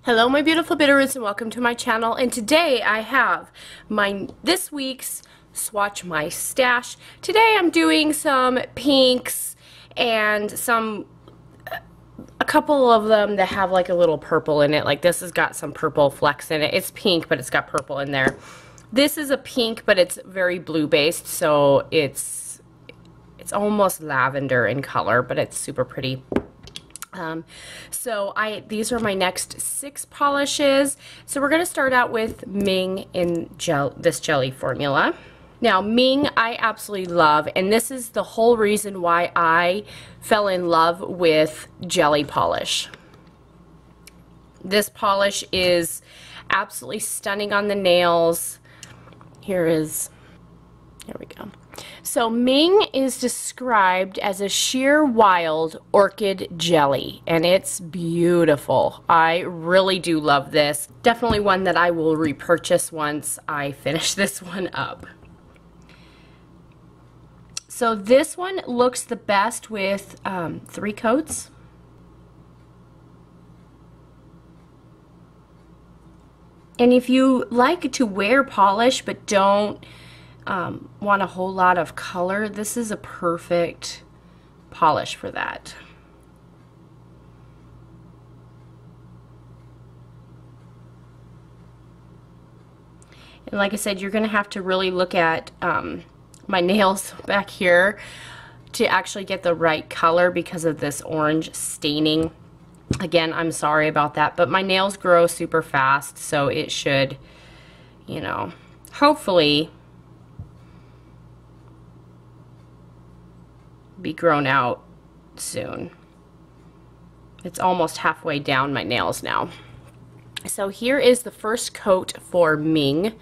Hello my beautiful Bitterroots and welcome to my channel, and today I have this week's swatch my stash. Today I'm doing some pinks and a couple of them that have like a little purple in it. Like this has got some purple flecks in it. It's pink but it's got purple in there. This is a pink but it's very blue based, so it's almost lavender in color, but it's super pretty. These are my next 6 polishes. So we're going to start out with Ming in this jelly formula. Now Ming I absolutely love, and this is the whole reason why I fell in love with jelly polish. This polish is absolutely stunning on the nails. Here we go. So Ming is described as a sheer wild orchid jelly, and it's beautiful. I really do love this. Definitely one that I will repurchase once I finish this one up. So this one looks the best with 3 coats. And if you like to wear polish but don't want a whole lot of color, this is a perfect polish for that. And like I said, you're going to have to really look at my nails back here to actually get the right color because of this orange staining. Again, I'm sorry about that, but my nails grow super fast, so it should, you know, hopefully be grown out soon. It's almost halfway down my nails now. So here is the first coat for Ming,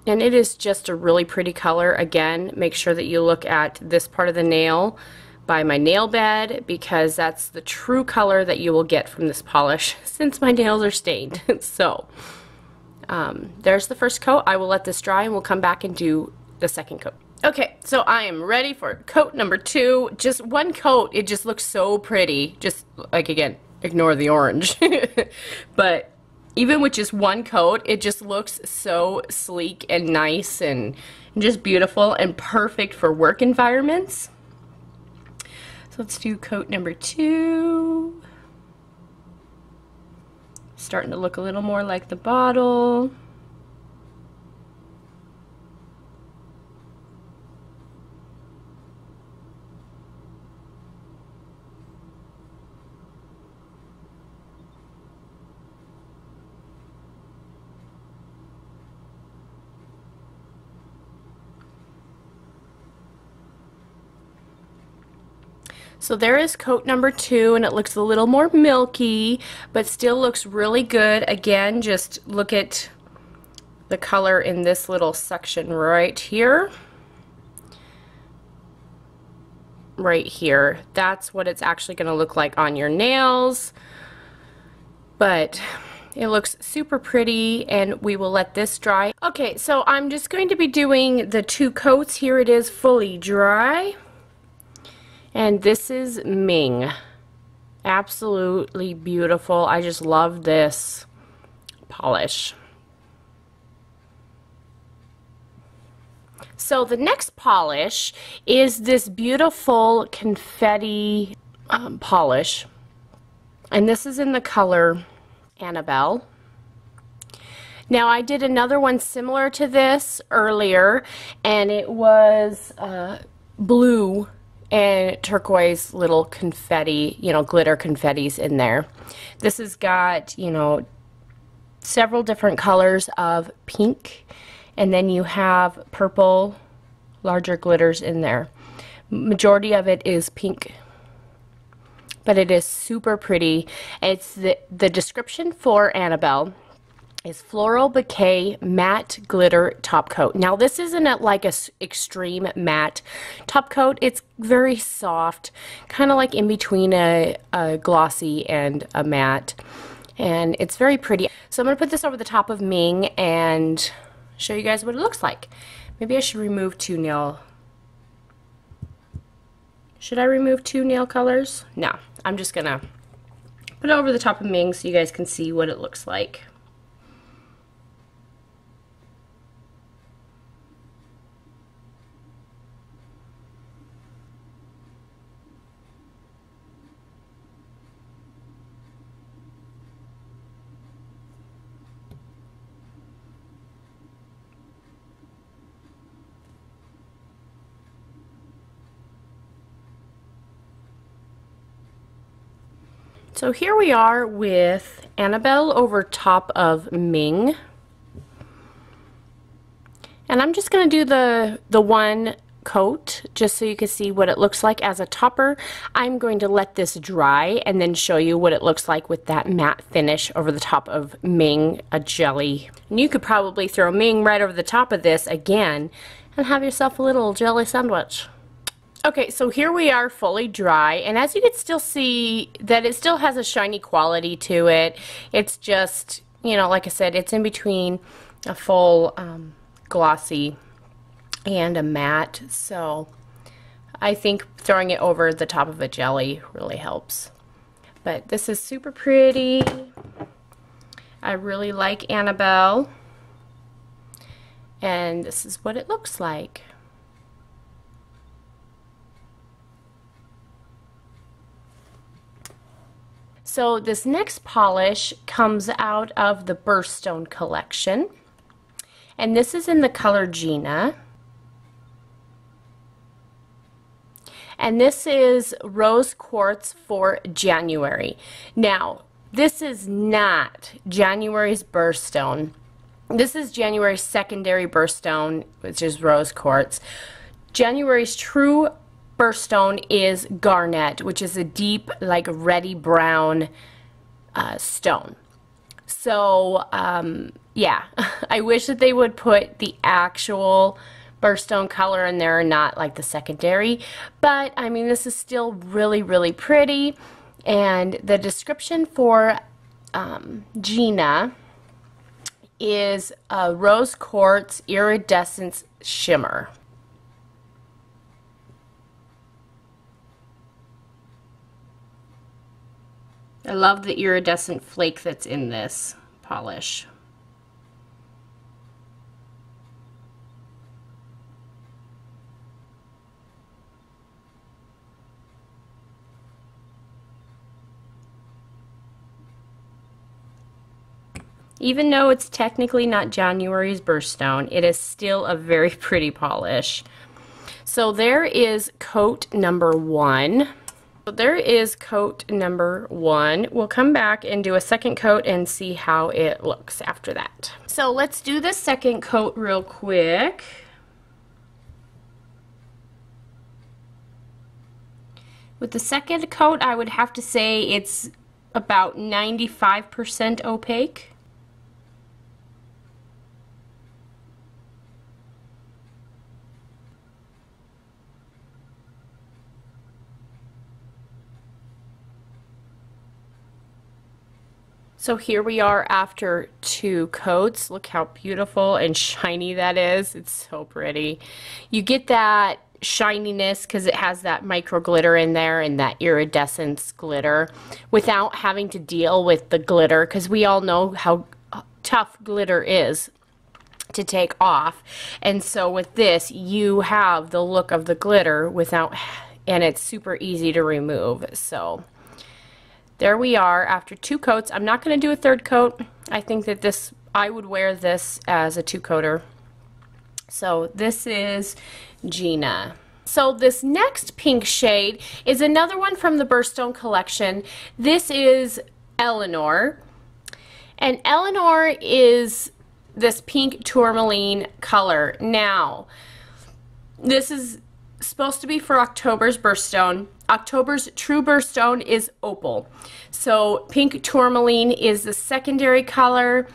and it is just a really pretty color. Again, make sure that you look at this part of the nail by my nail bed, because that's the true color that you will get from this polish since my nails are stained. So there's the first coat. I will let this dry and we'll come back and do the second coat. Okay, so I am ready for coat number 2. Just one coat, it just looks so pretty. Just like, again, ignore the orange. But even with just one coat, it just looks so sleek and nice and just beautiful and perfect for work environments. So let's do coat number 2. Starting to look a little more like the bottle. So there is coat number 2, and it looks a little more milky, but still looks really good. Again, just look at the color in this little section right here. Right here. That's what it's actually going to look like on your nails. But it looks super pretty, and we will let this dry. Okay, so I'm just going to be doing the 2 coats. Here it is fully dry. And this is Ming. Absolutely beautiful. I just love this polish. So the next polish is this beautiful confetti polish. And this is in the color Annabelle. Now I did another one similar to this earlier, and it was blue and turquoise little confetti, glitter confettis in there. This has got, several different colors of pink, and then you have purple, larger glitters in there. Majority of it is pink, but it is super pretty. It's the description for Annabelle is floral bouquet matte glitter top coat. Now this isn't like a extreme matte top coat. It's very soft, kind of like in between a glossy and a matte, and it's very pretty. So I'm going to put this over the top of Ming and show you guys what it looks like. Maybe I should remove 2 nail. Should I remove 2 nail colors? No, I'm just gonna put it over the top of Ming so you guys can see what it looks like. So here we are with Annabelle over top of Ming. And I'm just going to do the one coat just so you can see what it looks like as a topper. I'm going to let this dry and then show you what it looks like with that matte finish over the top of Ming, a jelly. And you could probably throw Ming right over the top of this again and have yourself a little jelly sandwich. Okay, so here we are fully dry, and as you can still see that it still has a shiny quality to it. It's just, you know, like I said, it's in between a full glossy and a matte, so I think throwing it over the top of a jelly really helps. But this is super pretty. I really like Annabelle, and this is what it looks like. So this next polish comes out of the Birthstone collection, and this is in the color Gina, and this is Rose Quartz for January. Now this is not January's Birthstone. This is January's secondary Birthstone, which is Rose Quartz. January's true Birthstone is Garnet, which is a deep, like reddy brown stone. So yeah, I wish that they would put the actual Birthstone color in there and not like the secondary, but I mean, this is still really, really pretty. And the description for Gina is a Rose Quartz Iridescence Shimmer. I love the iridescent flake that's in this polish. Even though it's technically not January's Birthstone, it is still a very pretty polish. So there is coat number 1. So there is coat number 1. We'll come back and do a second coat and see how it looks after that. So let's do the second coat real quick. With the second coat, I would have to say it's about 95% opaque. So here we are after 2 coats. Look how beautiful and shiny that is. It's so pretty. You get that shininess because it has that micro glitter in there and that iridescence glitter without having to deal with the glitter, because we all know how tough glitter is to take off. And so with this, you have the look of the glitter without, and it's super easy to remove. So there we are after 2 coats. I'm not going to do a third coat. I think that this, I would wear this as a 2-coater. So this is Gina. So this next pink shade is another one from the Birthstone collection. This is Eleanor. And Eleanor is this pink tourmaline color. Now, this is supposed to be for October's Birthstone. October's true Birthstone is opal. So pink tourmaline is the secondary color.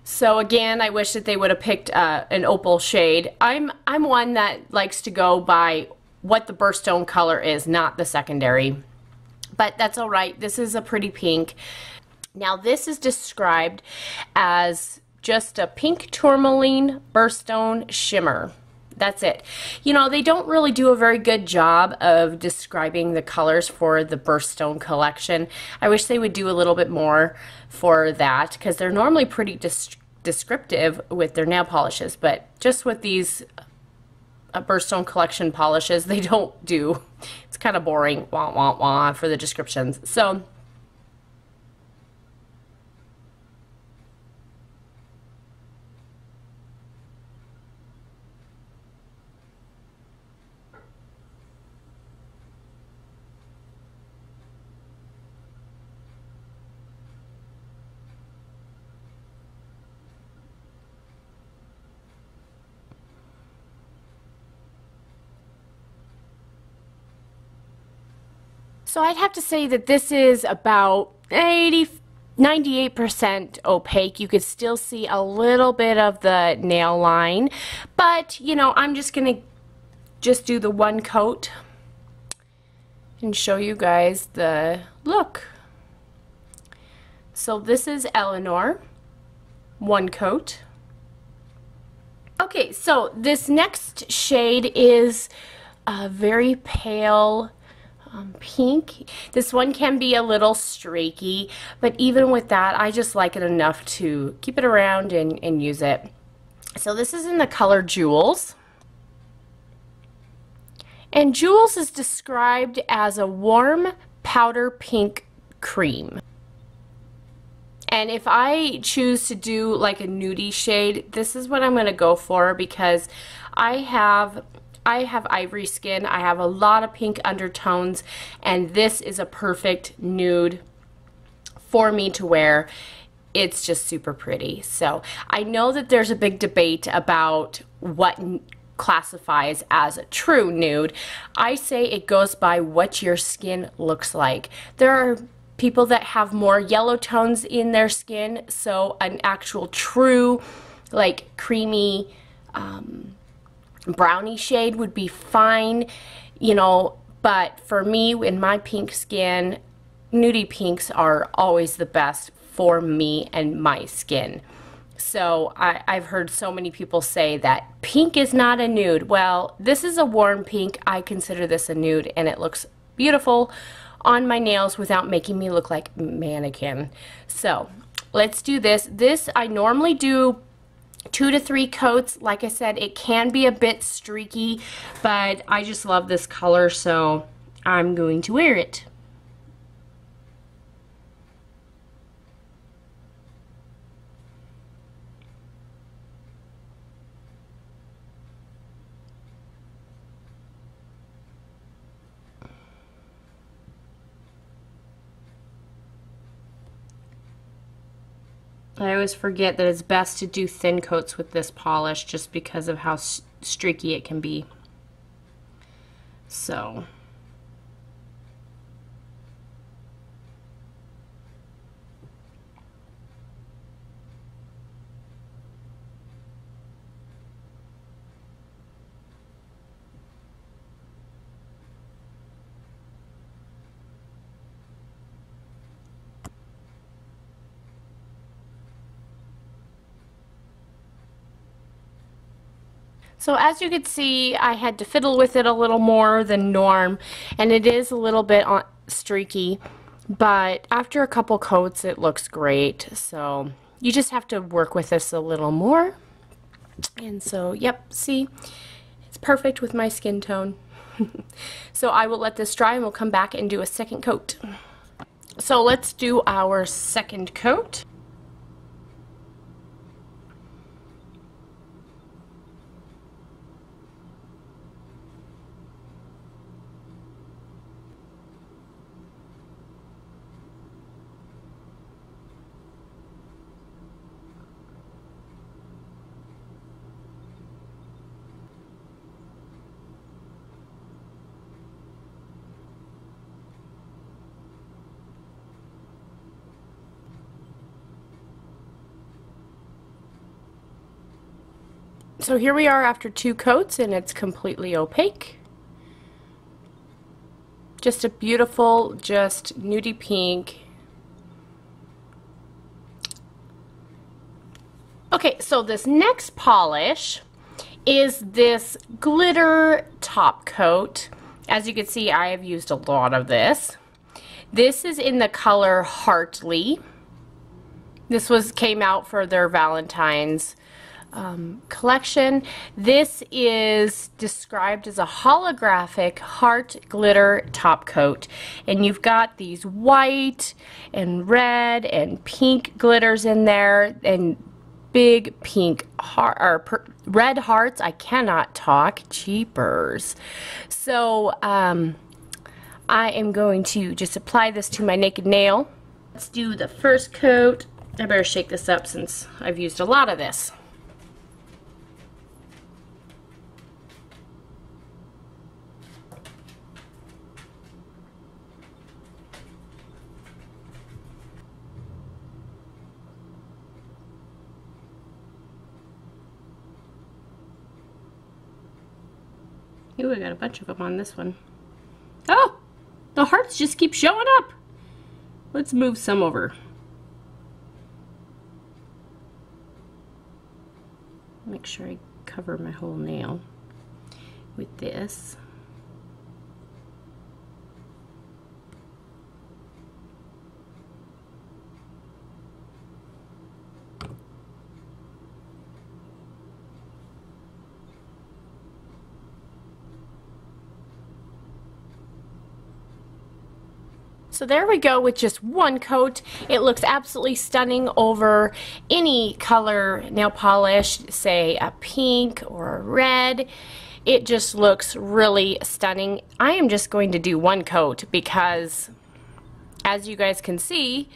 So again, I wish that they would have picked an opal shade. I'm one that likes to go by what the Birthstone color is, not the secondary. But that's all right. This is a pretty pink. Now this is described as just a pink tourmaline Birthstone shimmer. that's it. You know, they don't really do a very good job of describing the colors for the Birthstone collection. I wish they would do a little bit more for that, because they're normally pretty descriptive with their nail polishes, but just with these Birthstone collection polishes, they don't do. It's kind of boring, wah wah wah, for the descriptions. So I'd have to say that this is about 98% opaque. You could still see a little bit of the nail line, but you know, I'm just gonna do the one coat and show you guys the look. So this is Eleanor, one coat. Okay, so this next shade is a very pale pink. This one can be a little streaky, but even with that, I just like it enough to keep it around and use it. So this is in the color Jewels. And Jewels is described as a warm powder pink cream. And if I choose to do like a nudie shade, this is what I'm going to go for, because I have ivory skin, I have a lot of pink undertones, and this is a perfect nude for me to wear. It's just super pretty. So I know that there's a big debate about what classifies as a true nude. I say it goes by what your skin looks like. There are people that have more yellow tones in their skin, so an actual true like creamy brownie shade would be fine, you know, but for me, in my pink skin, nudie pinks are always the best for me and my skin. So I've heard so many people say that pink is not a nude. Well, this is a warm pink. I consider this a nude, and it looks beautiful on my nails without making me look like a mannequin. So let's do this. This I normally do 2 to 3 coats. Like I said, it can be a bit streaky, but I just love this color, so I'm going to wear it. I always forget that it's best to do thin coats with this polish just because of how streaky it can be. So as you could see, I had to fiddle with it a little more than norm, and it is a little bit streaky, but after a couple coats it looks great. So you just have to work with this a little more. And so, yep, see, it's perfect with my skin tone. So I will let this dry and we'll come back and do a second coat. So let's do our second coat. So here we are after 2 coats, and it's completely opaque. Just a beautiful, just nudie pink. Okay, so this next polish is this glitter top coat. As you can see, I have used a lot of this. This is in the color Harley. This came out for their Valentine's collection. This is described as a holographic heart glitter top coat, and you've got these white and red and pink glitters in there, and big pink red hearts. I cannot talk. Jeepers. So I am going to just apply this to my naked nail. Let's do the first coat. I better shake this up since I've used a lot of this. Ooh, I got a bunch of them on this one. Oh! The hearts just keep showing up! Let's move some over. Make sure I cover my whole nail with this. So there we go with just one coat. It looks absolutely stunning over any color nail polish, say a pink or a red. It just looks really stunning. I am just going to do one coat because, as you guys can see,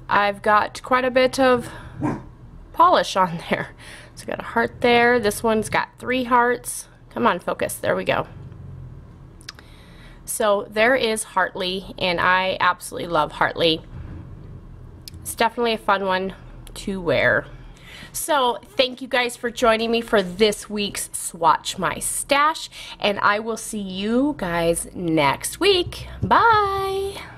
I've got quite a bit of polish on there. So I got a heart there. This one's got 3 hearts. Come on, focus. There we go. So there is Harley, and I absolutely love Harley. It's definitely a fun one to wear. So thank you guys for joining me for this week's Swatch My Stash, and I will see you guys next week. Bye!